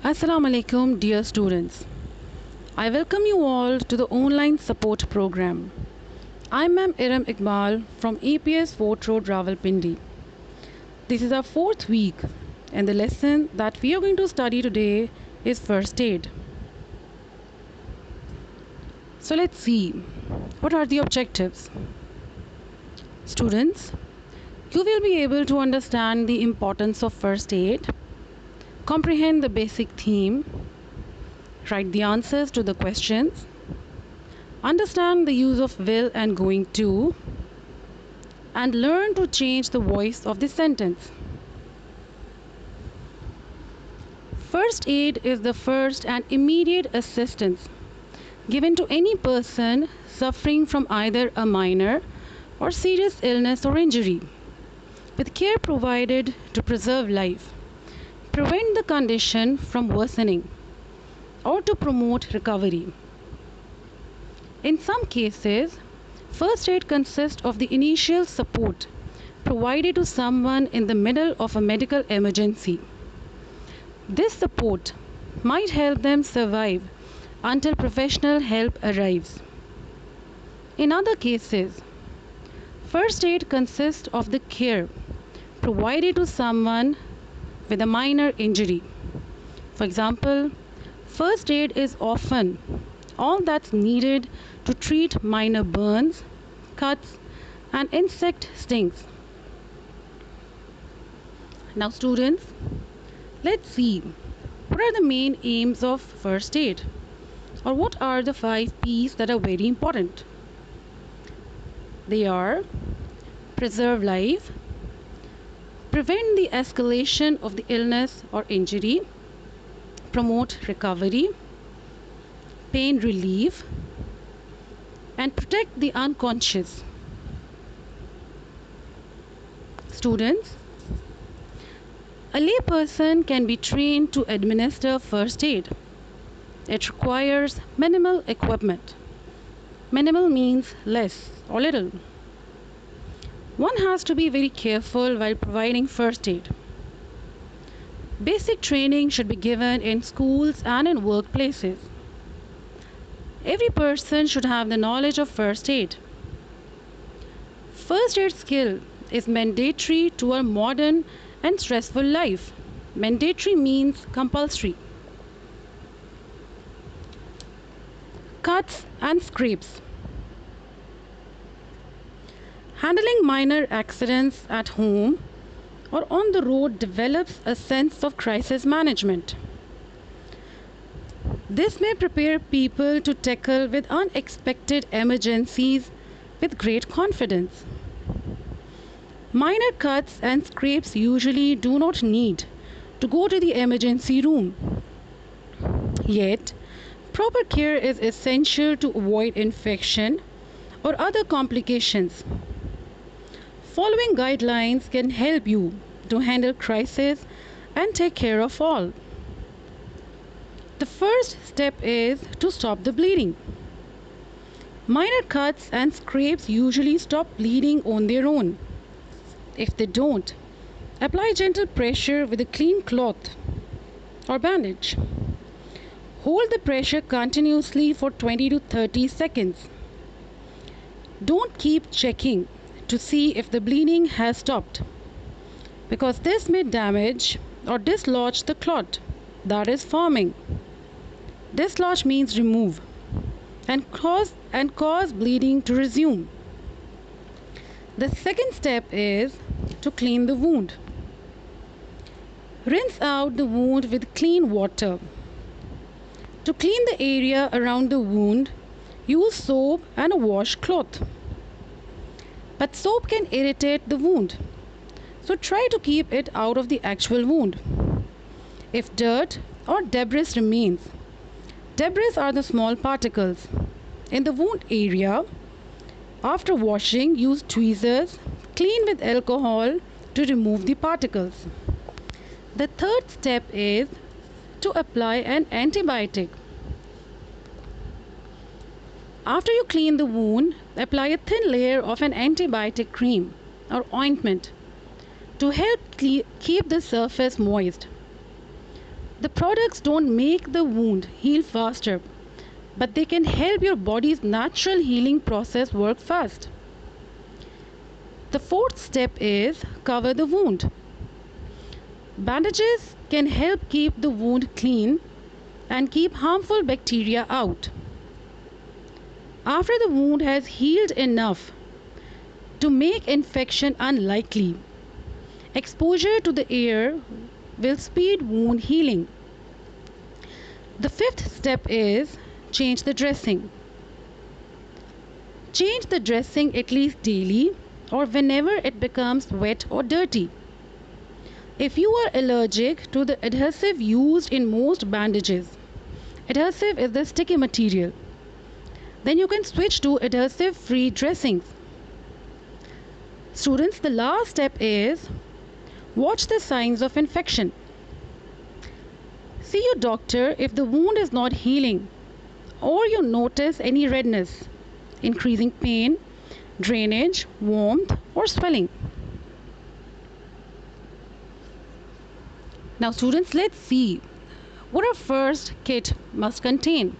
Assalamu alaikum, dear students. I welcome you all to the online support program. I'm Ma'am Iram Iqbal from APS Fort Road, Rawalpindi. This is our fourth week, and the lesson that we are going to study today is first aid. So let's see, what are the objectives? Students, you will be able to understand the importance of first aid, comprehend the basic theme, write the answers to the questions, understand the use of will and going to, and learn to change the voice of the sentence. First aid is the first and immediate assistance given to any person suffering from either a minor or serious illness or injury, with care provided to preserve life, prevent the condition from worsening, or to promote recovery. In some cases, first aid consists of the initial support provided to someone in the middle of a medical emergency. This support might help them survive until professional help arrives. In other cases, first aid consists of the care provided to someone with a minor injury. For example, first aid is often all that's needed to treat minor burns, cuts, and insect stings. Now students, let's see what are the main aims of first aid, or what are the 5 P's that are very important. They are preserve life, prevent the escalation of the illness or injury, promote recovery, pain relief, and protect the unconscious. Students, a layperson can be trained to administer first aid. It requires minimal equipment. Minimal means less or little. One has to be very careful while providing first aid. Basic training should be given in schools and in workplaces. Every person should have the knowledge of first aid. First aid skill is mandatory to a modern and stressful life. Mandatory means compulsory. Cuts and scrapes. Handling minor accidents at home or on the road develops a sense of crisis management. This may prepare people to tackle with unexpected emergencies with great confidence. Minor cuts and scrapes usually do not need to go to the emergency room. Yet, proper care is essential to avoid infection or other complications. Following guidelines can help you to handle crisis and take care of all. The first step is to stop the bleeding. Minor cuts and scrapes usually stop bleeding on their own. If they don't, apply gentle pressure with a clean cloth or bandage. Hold the pressure continuously for 20 to 30 seconds. Don't keep checking to see if the bleeding has stopped, because this may damage or dislodge the clot that is forming. Dislodge means remove and cause bleeding to resume. The second step is to clean the wound. Rinse out the wound with clean water. To clean the area around the wound, use soap and a washcloth. But soap can irritate the wound, so try to keep it out of the actual wound. If dirt or debris remains, debris are the small particles in the wound area. After washing, use tweezers, clean with alcohol to remove the particles. The third step is to apply an antibiotic. After you clean the wound, apply a thin layer of an antibiotic cream or ointment to help keep the surface moist. The products don't make the wound heal faster, but they can help your body's natural healing process work fast. The fourth step is cover the wound. Bandages can help keep the wound clean and keep harmful bacteria out. After the wound has healed enough to make infection unlikely, exposure to the air will speed wound healing. The fifth step is change the dressing. Change the dressing at least daily or whenever it becomes wet or dirty. If you are allergic to the adhesive used in most bandages, adhesive is the sticky material, then you can switch to adhesive free dressings. Students, the last step is watch the signs of infection. See your doctor if the wound is not healing or you notice any redness, increasing pain, drainage, warmth, or swelling. Now students, let's see what our first kit must contain.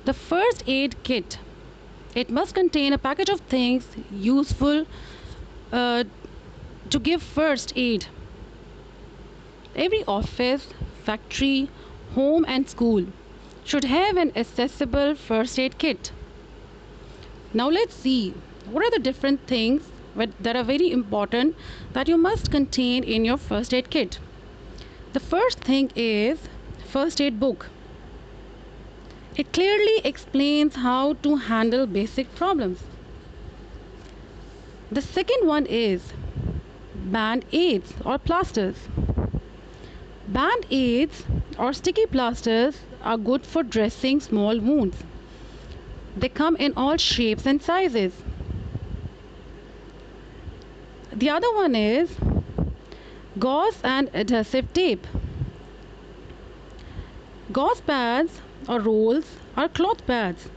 The first aid kit, it must contain a package of things useful to give first aid. Every office, factory, home and school should have an accessible first aid kit. Now let's see what are the different things that are very important that you must contain in your first aid kit. The first thing is first aid book. It clearly explains how to handle basic problems. The second one is band-aids or plasters. Band-aids or sticky plasters are good for dressing small wounds. They come in all shapes and sizes. The other one is gauze and adhesive tape. Gauze pads or rolls are cloth pads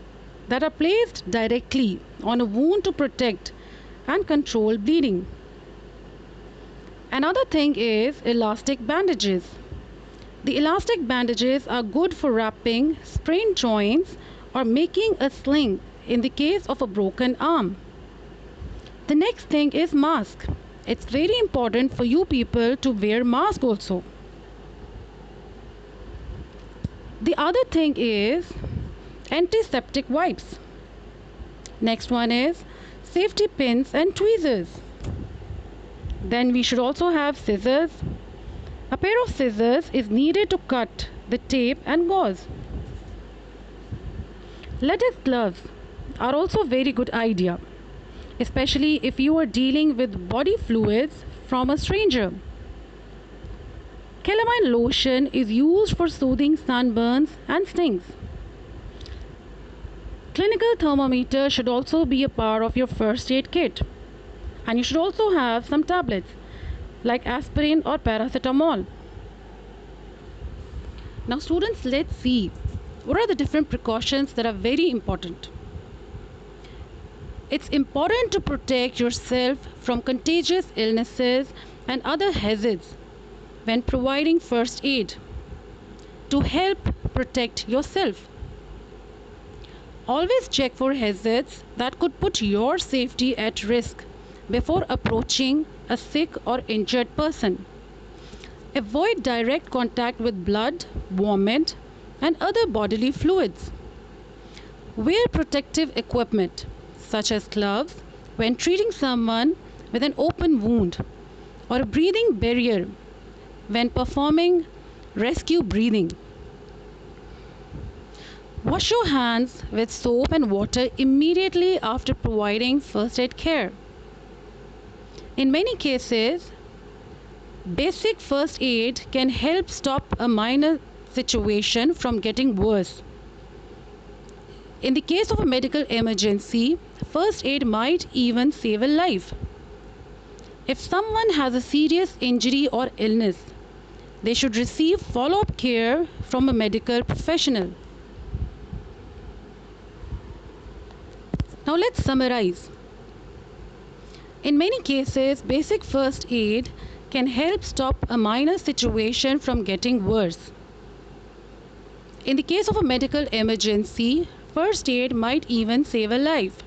that are placed directly on a wound to protect and control bleeding. Another thing is elastic bandages. The elastic bandages are good for wrapping sprained joints or making a sling in the case of a broken arm. The next thing is mask. It's very important for you people to wear mask also. The other thing is antiseptic wipes. Next one is safety pins and tweezers. Then we should also have scissors. A pair of scissors is needed to cut the tape and gauze. Latex gloves are also a very good idea, especially if you are dealing with body fluids from a stranger. Calamine lotion is used for soothing sunburns and stings. Clinical thermometer should also be a part of your first aid kit. And you should also have some tablets like aspirin or paracetamol. Now students, let's see what are the different precautions that are very important. It's important to protect yourself from contagious illnesses and other hazards when providing first aid to help protect yourself. Always check for hazards that could put your safety at risk before approaching a sick or injured person. Avoid direct contact with blood, vomit, and other bodily fluids. Wear protective equipment such as gloves when treating someone with an open wound or a breathing barrier when performing rescue breathing. Wash your hands with soap and water immediately after providing first aid care. In many cases, basic first aid can help stop a minor situation from getting worse. In the case of a medical emergency, first aid might even save a life. If someone has a serious injury or illness, they should receive follow-up care from a medical professional. Now let's summarize. In many cases, basic first aid can help stop a minor situation from getting worse. In the case of a medical emergency, first aid might even save a life.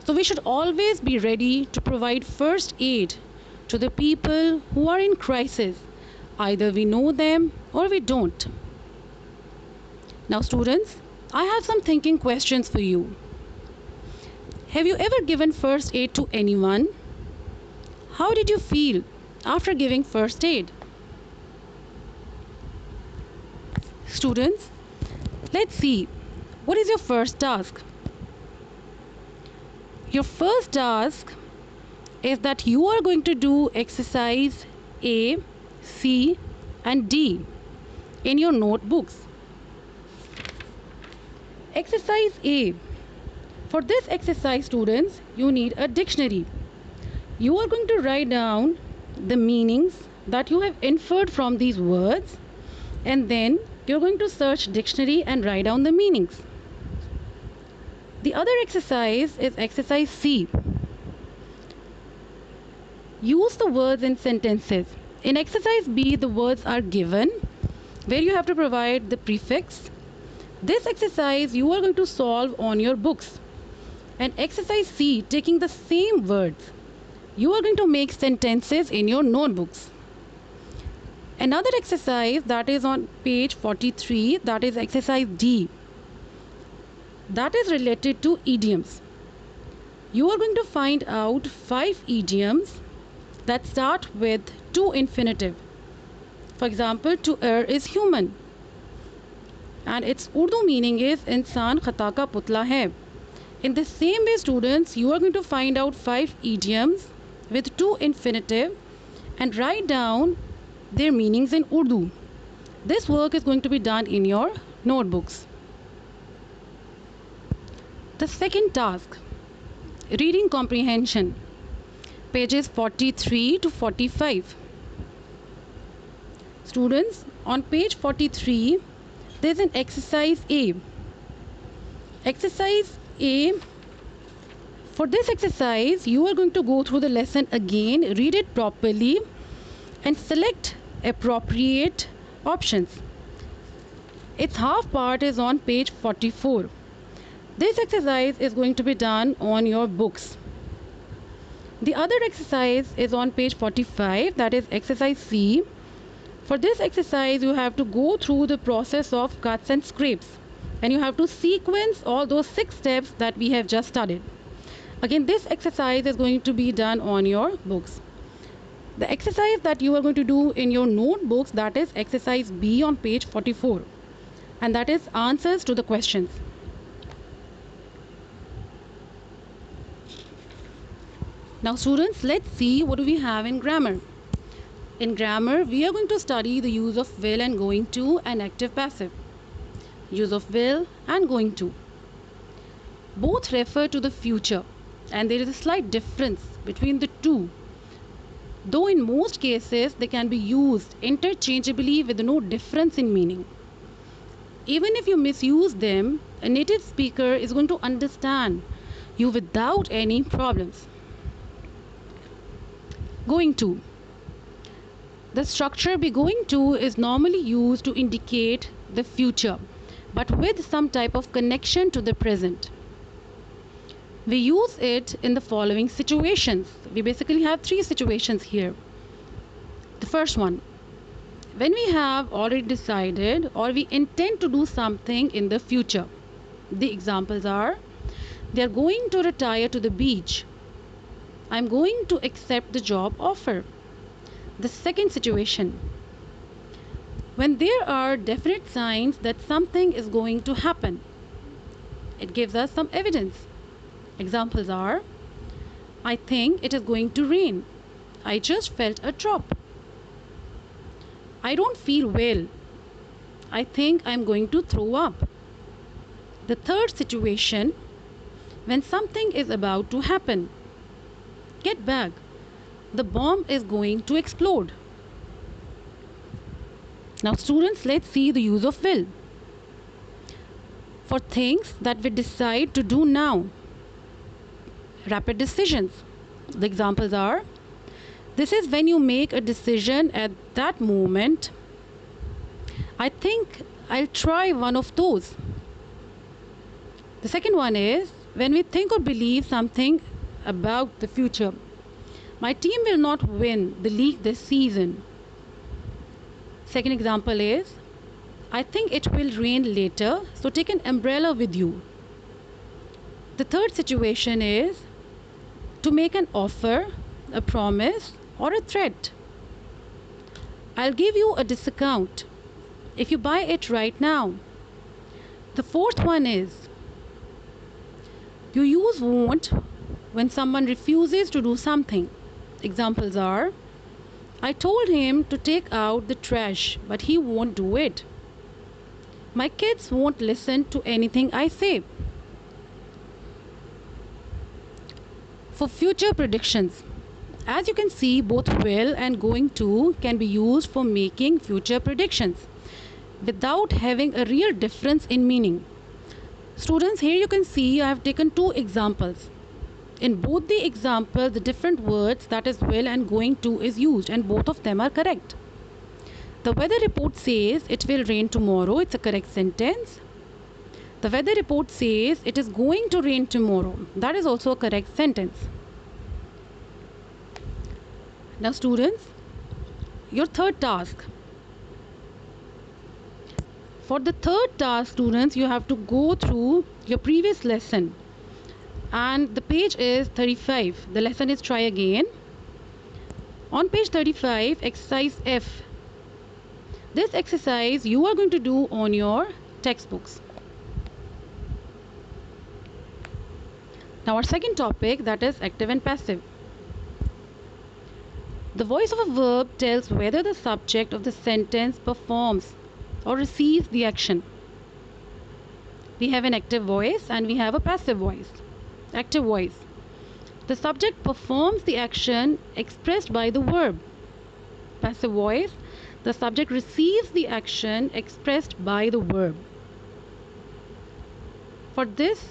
So we should always be ready to provide first aid to the people who are in crisis. Either we know them or we don't. Now students, I have some thinking questions for you. Have you ever given first aid to anyone? How did you feel after giving first aid? Students, let's see. What is your first task? Your first task is that you are going to do exercise A, C, and D in your notebooks. Exercise A. For this exercise, students, you need a dictionary. You are going to write down the meanings that you have inferred from these words, and then you're going to search dictionary and write down the meanings. The other exercise is exercise C. Use the words in sentences. In exercise B, the words are given, where you have to provide the prefix. This exercise you are going to solve on your books. And exercise C, taking the same words, you are going to make sentences in your notebooks. Another exercise that is on page 43, that is exercise D. That is related to idioms. You are going to find out 5 idioms that start with to infinitive. For example, to err is human, and its Urdu meaning is इंसान खता का पुतला है. In the same way, students, you are going to find out 5 idioms with to infinitive and write down their meanings in Urdu. This work is going to be done in your notebooks. The second task, reading comprehension, pages 43 to 45. Students, on page 43, there is an exercise A. Exercise A. For this exercise, you are going to go through the lesson again, read it properly, and select appropriate options. Its half part is on page 44. This exercise is going to be done on your books. The other exercise is on page 45, that is exercise C. For this exercise, you have to go through the process of cuts and scrapes, and you have to sequence all those 6 steps that we have just studied. Again, this exercise is going to be done on your books. The exercise that you are going to do in your notebooks, that is exercise B on page 44, and that is answers to the questions. Now students, let's see what do we have in grammar. In grammar, we are going to study the use of will and going to and active passive. Use of will and going to. Both refer to the future, and there is a slight difference between the two. Though in most cases they can be used interchangeably with no difference in meaning. Even if you misuse them, a native speaker is going to understand you without any problems. Going to. The structure be going to is normally used to indicate the future, but with some type of connection to the present. We use it in the following situations. We basically have 3 situations here. The first one, when we have already decided or we intend to do something in the future. The examples are, they are going to retire to the beach. I'm going to accept the job offer. The second situation, when there are definite signs that something is going to happen. It gives us some evidence. Examples are, I think it is going to rain. I just felt a drop. I don't feel well. I think I'm going to throw up. The third situation, when something is about to happen. Get back. The bomb is going to explode. Now students, let's see the use of will. For things that we decide to do now. Rapid decisions. The examples are, This is when you make a decision at that moment. I think I'll try one of those. The second one is when we think or believe something about the future. My team will not win the league this season. Second example is I think it will rain later, so take an umbrella with you. The third situation is to make an offer, a promise, or a threat. I'll give you a discount if you buy it right now. The fourth one is you use won't when someone refuses to do something. Examples are I told him to take out the trash, but he won't do it. My kids won't listen to anything I say. For future predictions, as you can see, both will and going to can be used for making future predictions without having a real difference in meaning. Students, here you can see I have taken two examples. In both the examples, the different words, that is will and going to, is used, and both of them are correct. The weather report says it will rain tomorrow. It's a correct sentence. The weather report says it is going to rain tomorrow. That is also a correct sentence. Now students, your third task. For the third task, students, you have to go through your previous lesson. And the page is 35. The lesson is try again. On page 35, exercise F. This exercise you are going to do on your textbooks. Now our second topic, that is active and passive. The voice of a verb tells whether the subject of the sentence performs or receives the action. We have an active voice and we have a passive voice. Active voice. The subject performs the action expressed by the verb. Passive voice. The subject receives the action expressed by the verb. For this,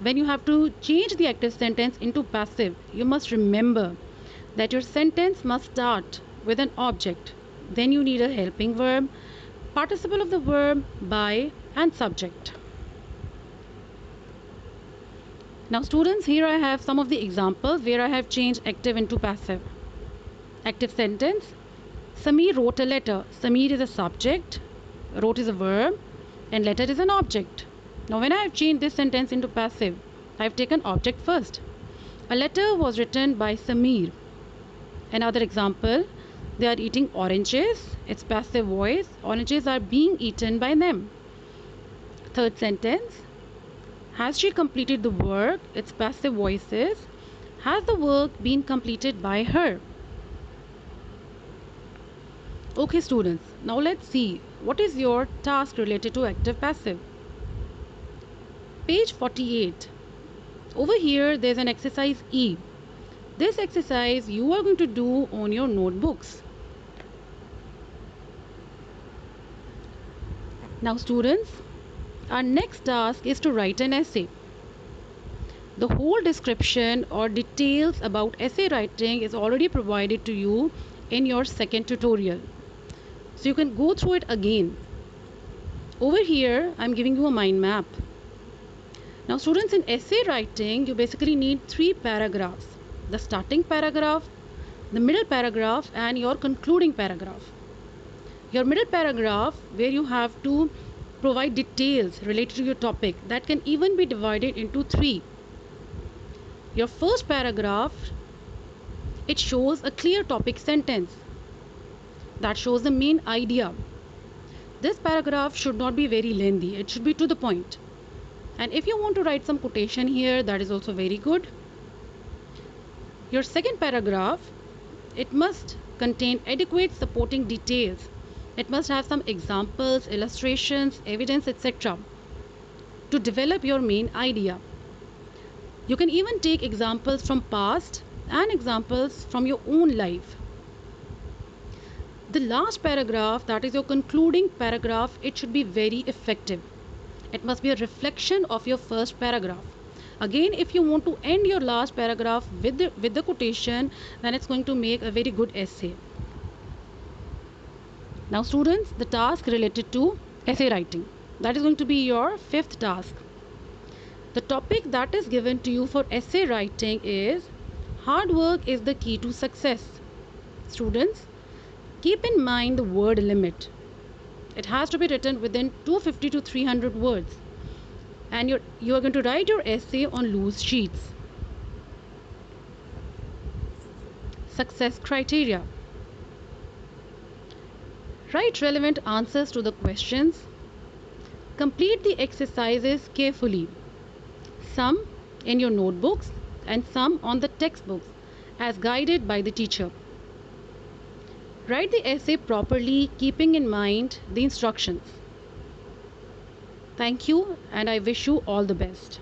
when you have to change the active sentence into passive, you must remember that your sentence must start with an object. Then you need a helping verb, participle of the verb, by, and subject. Now students, here I have some of the examples where I have changed active into passive. Active sentence. Sameer wrote a letter. Sameer is a subject, wrote is a verb, and letter is an object. Now when I have changed this sentence into passive, I have taken object first. A letter was written by Sameer. Another example, they are eating oranges. It's passive voice. Oranges are being eaten by them. Third sentence, has she completed the work? It's passive voices. Has the work been completed by her? Okay students, now let's see what is your task related to active passive. Page 48. Over here there's an exercise E. This exercise you are going to do on your notebooks. Now students, our next task is to write an essay. The whole description or details about essay writing is already provided to you in your second tutorial. So you can go through it again. Over here, I'm giving you a mind map. Now students, in essay writing, you basically need 3 paragraphs. The starting paragraph, the middle paragraph, and your concluding paragraph. Your middle paragraph, where you have to provide details related to your topic, that can even be divided into 3. Your first paragraph, it shows a clear topic sentence that shows the main idea. This paragraph should not be very lengthy, it should be to the point. And if you want to write some quotation here, that is also very good. Your second paragraph, it must contain adequate supporting details. It must have some examples, illustrations, evidence, etc. to develop your main idea. You can even take examples from past and examples from your own life. The last paragraph, that is your concluding paragraph, it should be very effective. It must be a reflection of your first paragraph. Again, if you want to end your last paragraph with the quotation, then it's going to make a very good essay. Now students, the task related to essay writing, that is going to be your fifth task. The topic that is given to you for essay writing is hard work is the key to success. Students, keep in mind the word limit. It has to be written within 250 to 300 words, and you are going to write your essay on loose sheets. Success criteria. Write relevant answers to the questions. Complete the exercises carefully, some in your notebooks and some on the textbooks as guided by the teacher. Write the essay properly, keeping in mind the instructions. Thank you, and I wish you all the best.